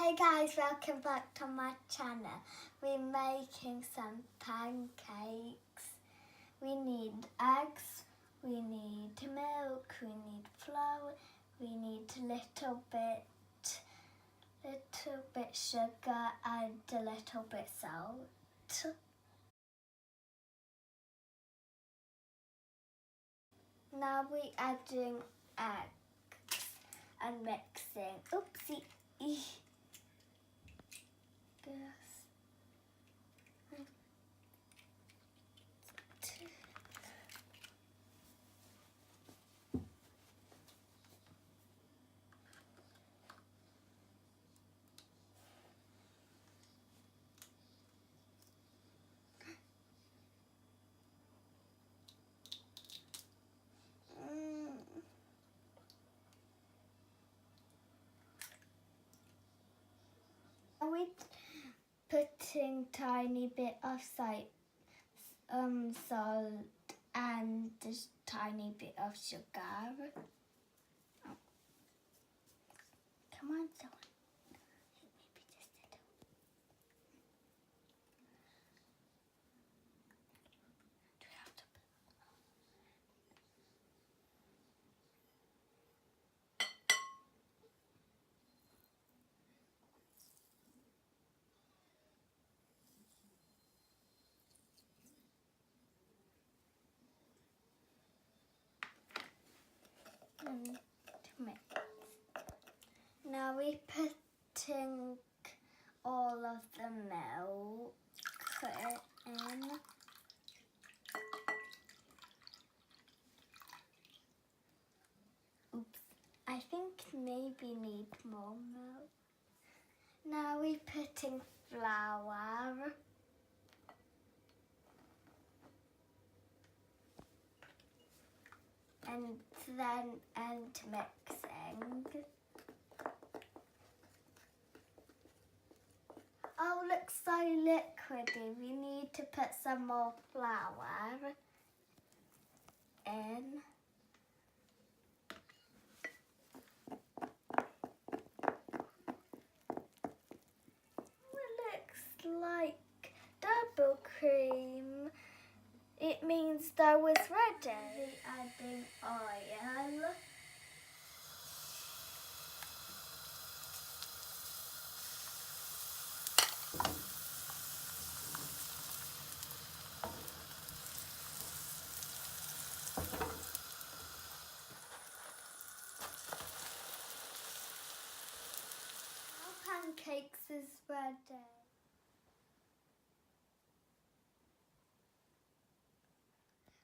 Hey guys, welcome back to my channel. We're making some pancakes. We need eggs, we need milk, we need flour, we need little bit sugar and a little bit salt. Now we're adding eggs and mixing. Oopsie. We're putting tiny bit of salt and just tiny bit of sugar. Oh. Come on, someone. Maybe just a little. Mix. Now we're putting all of the milk in. Oops, I think maybe need more milk. Now we're putting flour. And mixing. Oh, looks so liquidy. We need to put some more flour in. It looks like double cream. It means dough is ready. Adding oil. Our pancakes is ready.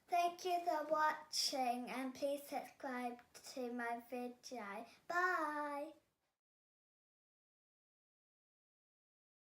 Thank you for watching and please subscribe to my video. Bye!